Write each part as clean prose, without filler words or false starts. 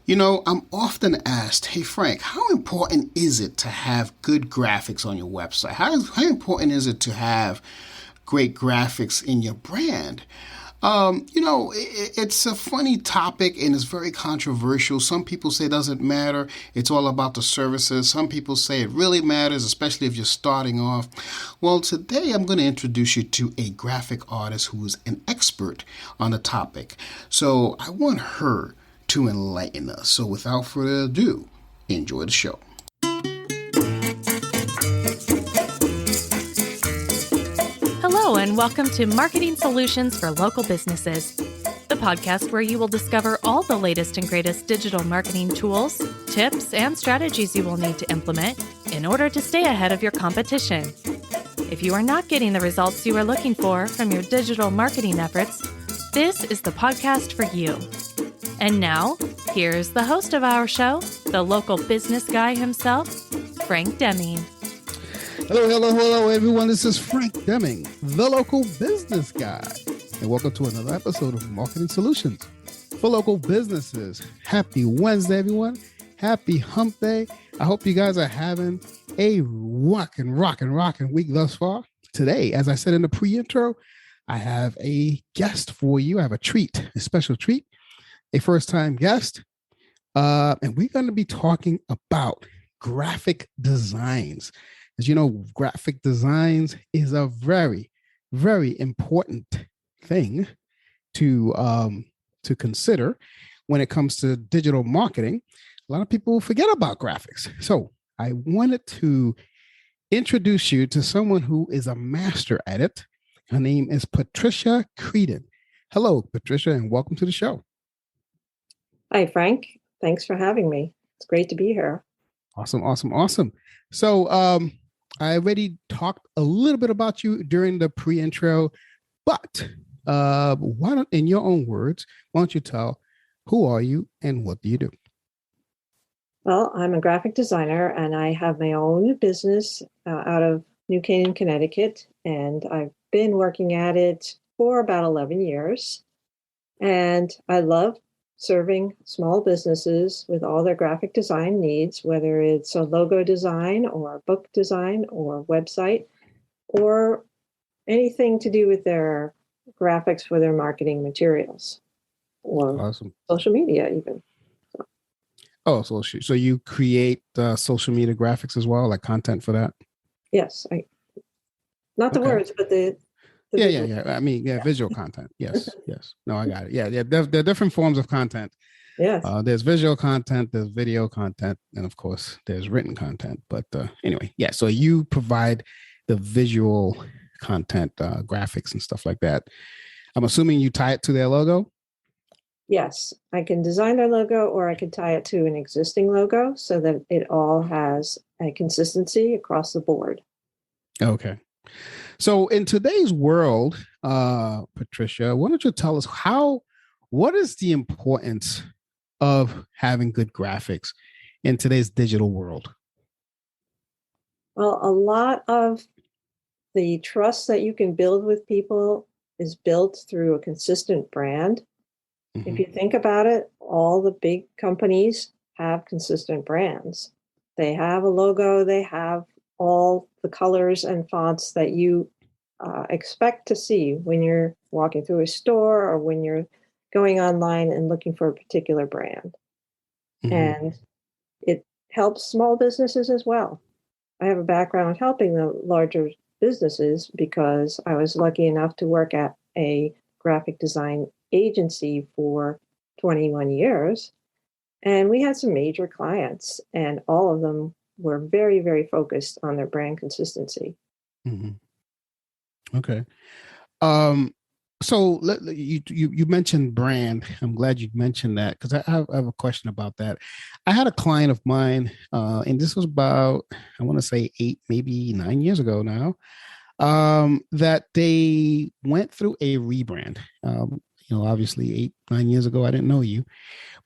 I'm often asked, hey, Frank, how important is it to have good graphics on your website? How important is it to have great graphics in your brand? It's a funny topic and it's very controversial. Some people say it doesn't matter. It's all about the services. Some people say it really matters, especially if you're starting off. Well, today I'm going to introduce you to a graphic artist who is an expert on the topic. So I want her to enlighten us. So without further ado, enjoy the show. Hello, and welcome to Marketing Solutions for Local Businesses, the podcast where you will discover all the latest and greatest digital marketing tools, tips, and strategies you will need to implement in order to stay ahead of your competition. If you are not getting the results you are looking for from your digital marketing efforts, this is the podcast for you. And now, here's the host of our show, the local business guy himself, Frank Deming. Hello, everyone. This is Frank Deming, the local business guy. And welcome to another episode of Marketing Solutions for Local Businesses. Happy Wednesday, everyone. Happy Hump Day. I hope you guys are having a rockin' week thus far. Today, as I said in the pre-intro, I have a guest for you. I have a special treat. A first-time guest, and we're going to be talking about graphic designs. As you know, graphic designs is a very, very important thing to consider when it comes to digital marketing. A lot of people forget about graphics. So I wanted to introduce you to someone who is a master at it. Her name is Patricia Creedon. Hello, Patricia, and welcome to the show. Hi, Frank. Thanks for having me. It's great to be here. Awesome. So I already talked a little bit about you during the pre-intro, but why don't, in your own words, why don't you tell who are you and what do you do? Well, I'm a graphic designer and I have my own business out of New Canaan, Connecticut, and I've been working at it for about 11 years. And I love serving small businesses with all their graphic design needs, whether it's a logo design or book design or website or anything to do with their graphics for their marketing materials or social media even. So you create social media graphics as well, like content for that? Yes. Not the words, but the Yeah. I mean, visual content. Yes. No, I got it. Yeah. There are different forms of content. Yes. There's visual content, there's video content, and of course, there's written content. But anyway, yeah. So you provide the visual content, graphics and stuff like that. I'm assuming you tie it to their logo? Yes. I can design their logo or I can tie it to an existing logo so that it all has a consistency across the board. Okay. So in today's world, Patricia, why don't you tell us what is the importance of having good graphics in today's digital world? Well, a lot of the trust that you can build with people is built through a consistent brand. Mm-hmm. If you think about it, all the big companies have consistent brands. They have a logo, they have all the colors and fonts that you expect to see when you're walking through a store or when you're going online and looking for a particular brand. Mm-hmm. And it helps small businesses as well. I have a background helping the larger businesses because I was lucky enough to work at a graphic design agency for 21 years. And we had some major clients, and all of them were very, very focused on their brand consistency. Mm-hmm. Okay. So you mentioned brand. I'm glad you mentioned that because I have a question about that. I had a client of mine, and this was about, I want to say 8, maybe 9 years ago now, that they went through a rebrand. Obviously 8-9 years ago, I didn't know you,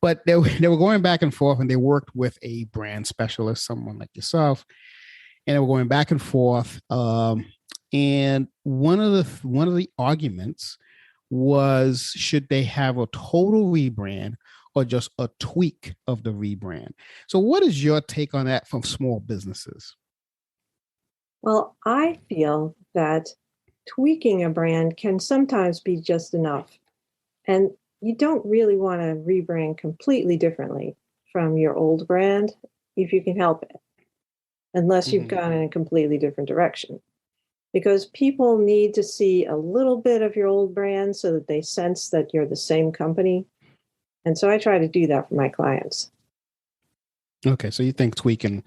but they were going back and forth, and they worked with a brand specialist, someone like yourself, and they were going back and forth. And one of the arguments was, should they have a total rebrand or just a tweak of the rebrand. So what is your take on that from small businesses? Well, I feel that tweaking a brand can sometimes be just enough. And you don't really want to rebrand completely differently from your old brand if you can help it, unless you've gone in a completely different direction. Because people need to see a little bit of your old brand so that they sense that you're the same company. And so I try to do that for my clients. Okay, so you think tweaking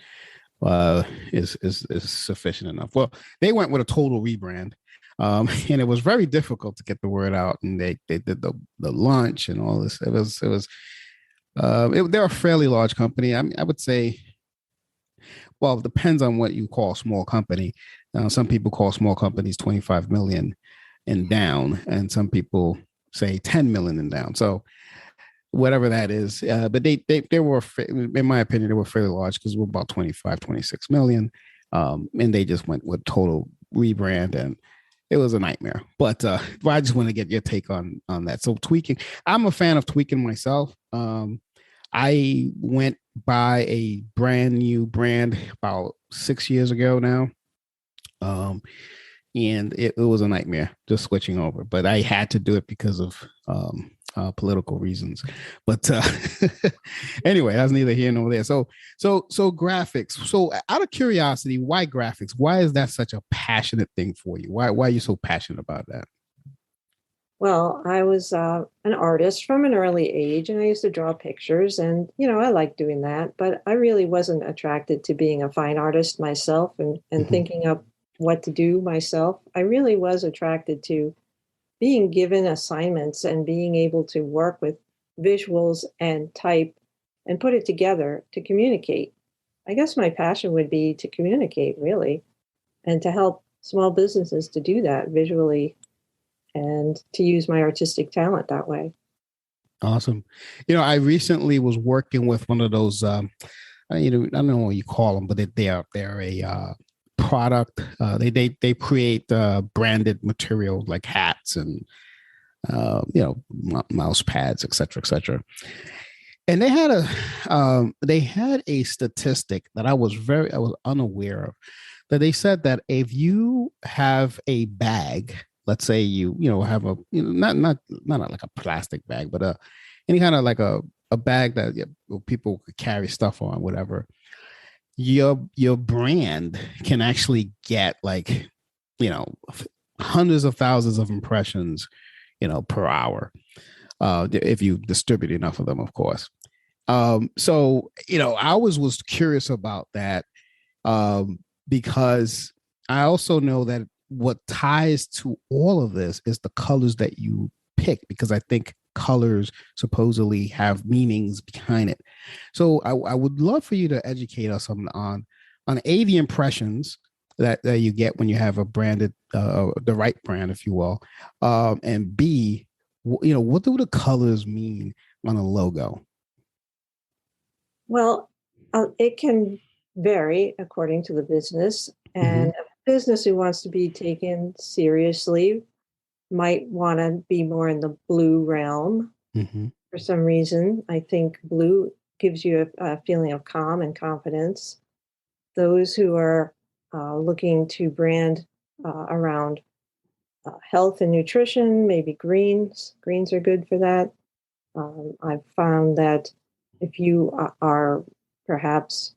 is sufficient enough? Well, they went with a total rebrand, and it was very difficult to get the word out. And they did the lunch and all this. They're a fairly large company. I mean, I would say, well, it depends on what you call small company. Some people call small companies 25 million and down, and some people say 10 million and down. So whatever that is. But they were, in my opinion, they were fairly large because we're about 25, 26 million. And they just went with total rebrand, and it was a nightmare. But I just want to get your take on that. So tweaking, I'm a fan of tweaking myself. I went by a brand new brand about 6 years ago now. And it was a nightmare just switching over, but I had to do it because of political reasons. But anyway, that's neither here nor there. So graphics. So out of curiosity, why graphics? Why is that such a passionate thing for you? Why are you so passionate about that? Well, I was an artist from an early age, and I used to draw pictures, and I like doing that. But I really wasn't attracted to being a fine artist myself and thinking up what to do myself. I really was attracted to being given assignments and being able to work with visuals and type and put it together to communicate. I guess my passion would be to communicate, really, and to help small businesses to do that visually and to use my artistic talent that way. Awesome. I recently was working with one of those, I don't know what you call them, but they're a product. They create branded material like hats and mouse pads, et cetera. And they had a statistic that I was unaware of, that they said that if you have a bag, let's say you have a not like a plastic bag, but any kind of like a bag that people could carry stuff on, whatever. Your brand can actually get hundreds of thousands of impressions, per hour, if you distribute enough of them, of course. So I was curious about that, because I also know that what ties to all of this is the colors that you pick, because I think colors supposedly have meanings behind it. So I would love for you to educate us on A, the impressions that you get when you have a branded, the right brand, if you will, and B, what do the colors mean on a logo? Well, it can vary according to the business, and a business who wants to be taken seriously might want to be more in the blue realm. For some reason. I think blue gives you a feeling of calm and confidence. Those who are looking to brand around health and nutrition, maybe greens. Greens are good for that. I've found that if you are perhaps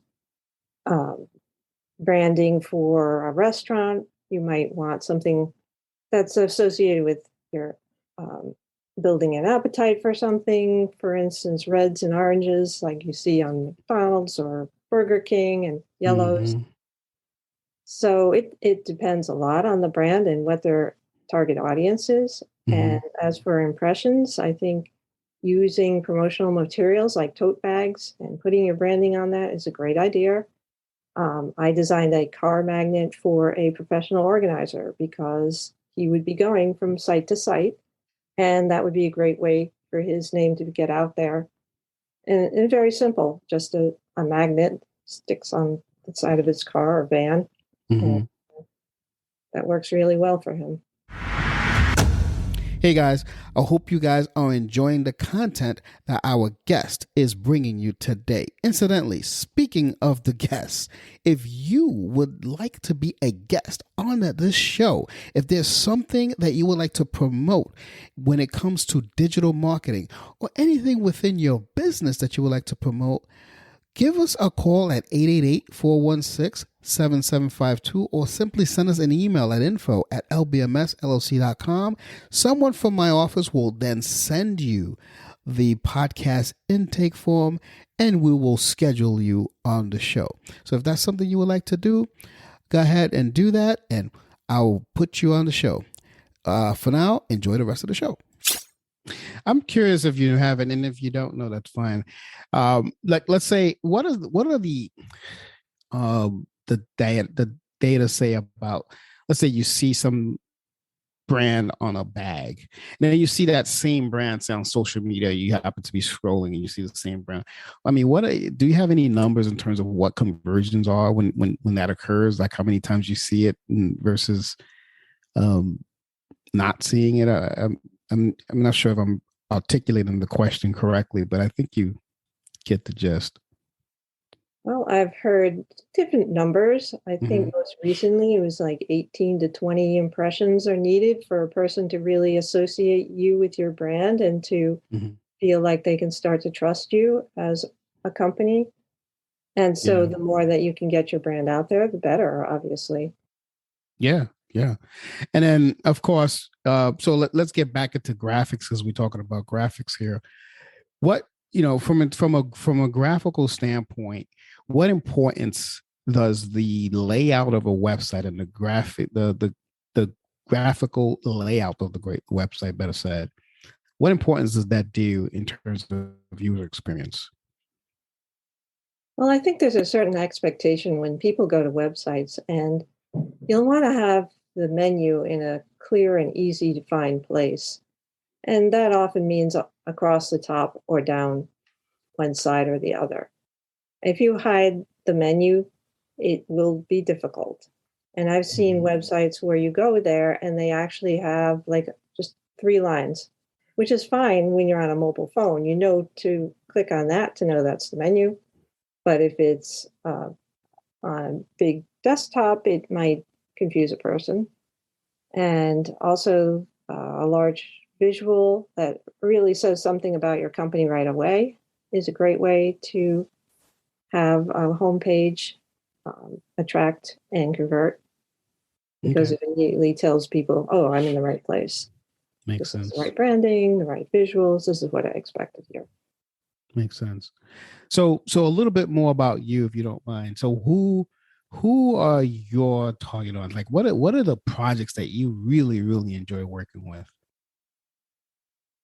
branding for a restaurant, you might want something that's associated with your building an appetite for something. For instance, reds and oranges, like you see on McDonald's or Burger King, and yellows. So it depends a lot on the brand and what their target audience is. And as for impressions, I think using promotional materials like tote bags and putting your branding on that is a great idea. I designed a car magnet for a professional organizer because he would be going from site to site, and that would be a great way for his name to get out there. And very simple, just a magnet sticks on the side of his car or van. And that works really well for him. Hey guys, I hope you guys are enjoying the content that our guest is bringing you today. Incidentally, speaking of the guests, if you would like to be a guest on this show, if there's something that you would like to promote when it comes to digital marketing or anything within your business that you would like to promote, give us a call at 888-416-7752 or simply send us an email at info@lbmsllc.com. Someone from my office will then send you the podcast intake form and we will schedule you on the show. So if that's something you would like to do, go ahead and do that and I'll put you on the show. For now, enjoy the rest of the show. I'm curious if you have it, and if you don't know, that's fine. Let's say, what are the data say about? Let's say you see some brand on a bag, and then you see that same brand say on social media. You happen to be scrolling, and you see the same brand. I mean, do you have any numbers in terms of what conversions are when that occurs? Like how many times you see it versus not seeing it? I'm not sure if I'm articulating the question correctly, but I think you get the gist. Well, I've heard different numbers. I think most recently it was like 18 to 20 impressions are needed for a person to really associate you with your brand and to feel like they can start to trust you as a company. And so the more that you can get your brand out there, the better, obviously. Yeah. And then, of course, so let's get back into graphics because we're talking about graphics here. What, from a graphical standpoint, what importance does the layout of a website and the graphical layout of the great website, better said, what importance does that do in terms of user experience? Well, I think there's a certain expectation when people go to websites, and you'll want to have the menu in a clear and easy to find place. And that often means across the top or down one side or the other. If you hide the menu, it will be difficult. And I've seen websites where you go there and they actually have like just 3 lines, which is fine when you're on a mobile phone. You know to click on that to know that's the menu. But if it's on a big desktop, it might confuse a person. And also a large visual that really says something about your company right away is a great way to have a homepage attract and convert, because it immediately tells people, oh, I'm in the right place. Makes sense. This is the right branding, the right visuals. This is what I expected here. Makes sense. So a little bit more about you, if you don't mind. So who are your target audience? Like what are the projects that you really, really enjoy working with?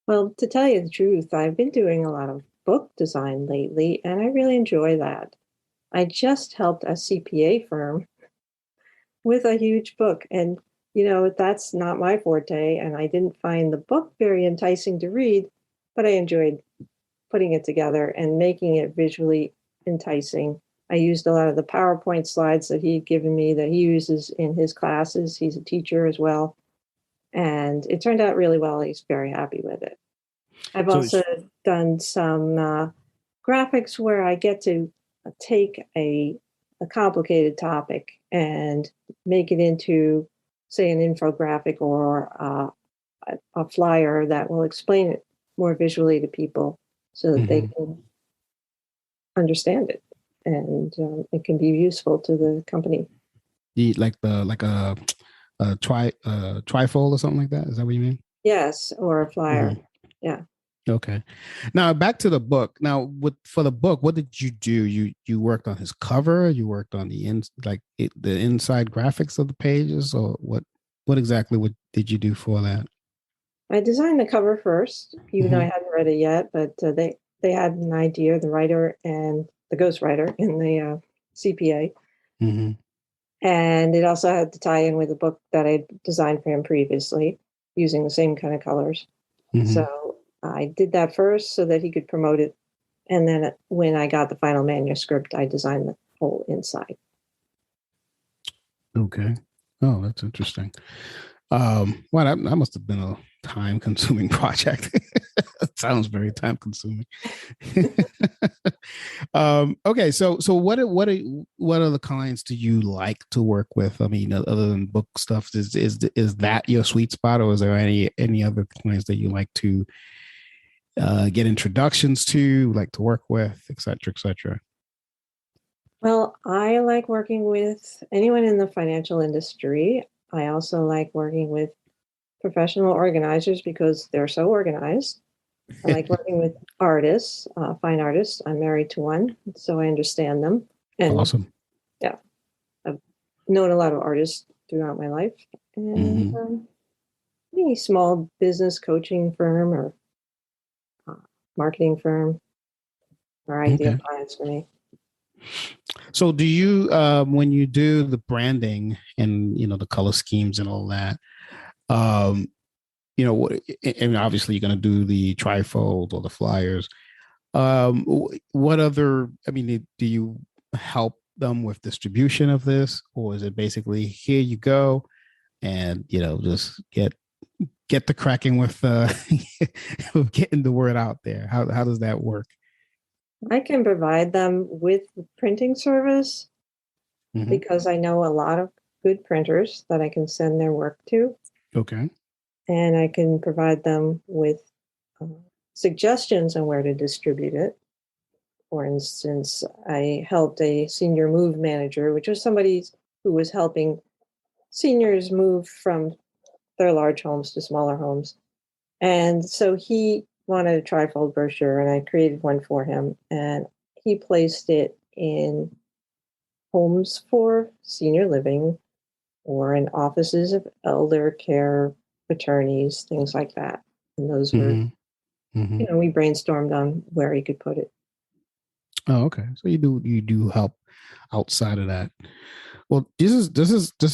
Well, to tell you the truth, I've been doing a lot of book design lately, and I really enjoy that. I just helped a CPA firm with a huge book, and that's not my forte, and I didn't find the book very enticing to read, but I enjoyed putting it together and making it visually enticing. I used a lot of the PowerPoint slides that he'd given me that he uses in his classes. He's a teacher as well. And it turned out really well. He's very happy with it. I've also done some graphics where I get to take a complicated topic and make it into, say, an infographic or a flyer that will explain it more visually to people so that they can understand it, and it can be useful to the company. Like a trifold or something like that? Is that what you mean? Yes, or a flyer. Yeah. Okay. Now back to the book. Now, for the book, what did you do? You worked on his cover. You worked on the inside graphics of the pages, or what exactly did you do for that? I designed the cover first, even though I hadn't read it yet. But they had an idea, the writer and the ghostwriter in the CPA. And it also had to tie in with a book that I designed for him previously, using the same kind of colors. So I did that first so that he could promote it. And then when I got the final manuscript, I designed the whole inside. Okay. Oh, that's interesting. Well, that must have been time-consuming project. It sounds very time-consuming. Okay, so what other clients do you like to work with? I mean, other than book stuff, is that your sweet spot, or is there any other clients that you like to get introductions to, like to work with, et cetera, et cetera? Well, I like working with anyone in the financial industry. I also like working with professional organizers because they're so organized. I like working with artists, fine artists. I'm married to one, so I understand them. And Awesome. yeah, I've known a lot of artists throughout my life. And any small business coaching firm or marketing firm are ideal clients for me. So do you, when you do the branding and, the color schemes and all that, and obviously you're going to do the trifold or the flyers. What other, do you help them with distribution of this, or is it basically here you go and, just get the cracking with, with getting the word out there? How does that work? I can provide them with the printing service because I know a lot of good printers that I can send their work to. Okay. And I can provide them with suggestions on where to distribute it. For instance, I helped a senior move manager, which was somebody who was helping seniors move from their large homes to smaller homes. And so he wanted a trifold brochure, and I created one for him. And he placed it in homes for senior living or in offices of elder care attorneys, things like that. And those were, we brainstormed on where he could put it. Oh, okay. So you do help outside of that. Well, this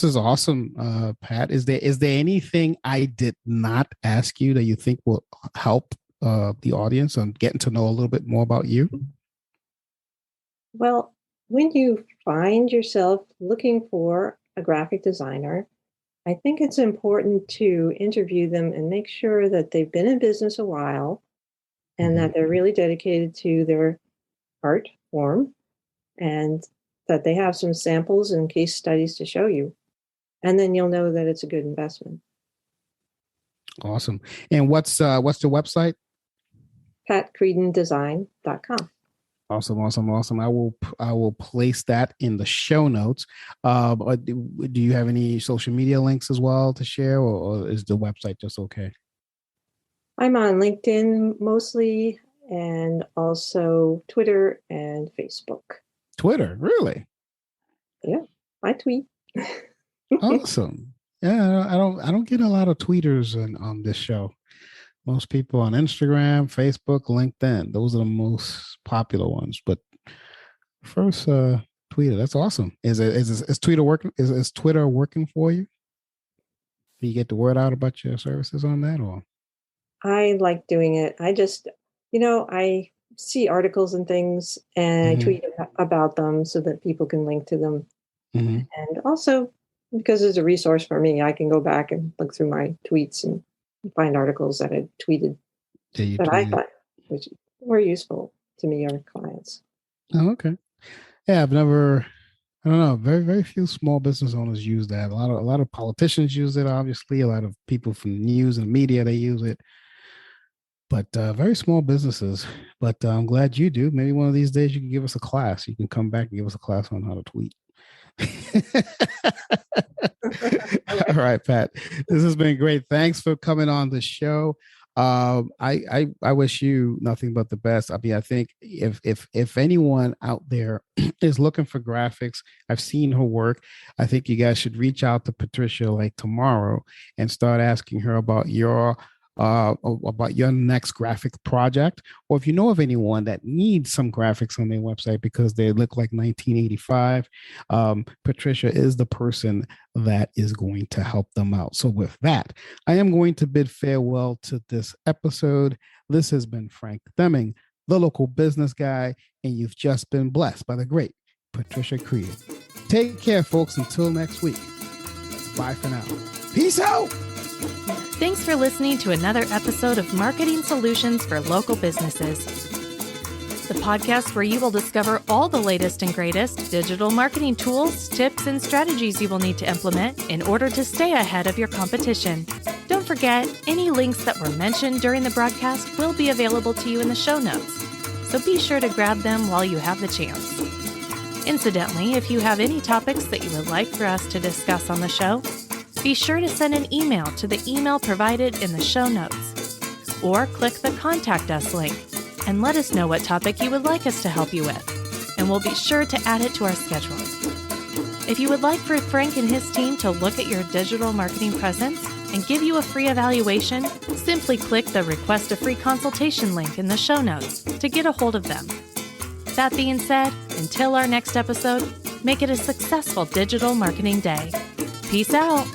is awesome, Pat. Is there anything I did not ask you that you think will help the audience on getting to know a little bit more about you? Well, when you find yourself looking for a graphic designer, I think it's important to interview them and make sure that they've been in business a while and that they're really dedicated to their art form and that they have some samples and case studies to show you. And then you'll know that it's a good investment. Awesome. And what's the website? PatCreedonDesign.com. Awesome. I will place that in the show notes. Do you have any social media links as well to share, or is the website just okay? I'm on LinkedIn mostly, and also Twitter and Facebook. Twitter, really? Yeah, I tweet. Awesome. Yeah, I don't get a lot of tweeters on this show. Most people on Instagram, Facebook, LinkedIn. Those are the most popular ones. But first, Twitter. That's awesome. Is Twitter working? Is Twitter working for you? Do you get the word out about your services on that, or? I like doing it. I just, I see articles and things, and I tweet about them so that people can link to them. And also, because it's a resource for me, I can go back and look through my tweets and find articles that I tweeted that I thought which were useful to me or clients. Oh, okay. Yeah, I don't know. Very, very few small business owners use that. A lot of politicians use it, obviously. A lot of people from news and media, they use it. But very small businesses. But I'm glad you do. Maybe one of these days you can give us a class. You can come back and give us a class on how to tweet. All right, Pat. This has been great. Thanks for coming on the show. I wish you nothing but the best. I think if anyone out there is looking for graphics, I've seen her work. I think you guys should reach out to Patricia like tomorrow and start asking her about your next graphic project, or if you know of anyone that needs some graphics on their website because they look like 1985, Patricia is the person that is going to help them out. So with that, I am going to bid farewell to this episode. This has been Frank Deming, the local business guy, and you've just been blessed by the great Patricia Creedon. Take care, folks, until next week. Bye for now. Peace out. Thanks for listening to another episode of Marketing Solutions for Local Businesses, the podcast where you will discover all the latest and greatest digital marketing tools, tips, and strategies you will need to implement in order to stay ahead of your competition. Don't forget, any links that were mentioned during the broadcast will be available to you in the show notes, so be sure to grab them while you have the chance. Incidentally, if you have any topics that you would like for us to discuss on the show, be sure to send an email to the email provided in the show notes, or click the Contact Us link and let us know what topic you would like us to help you with, and we'll be sure to add it to our schedule. If you would like for Frank and his team to look at your digital marketing presence and give you a free evaluation, simply click the Request a Free Consultation link in the show notes to get a hold of them. That being said, until our next episode, make it a successful digital marketing day. Peace out.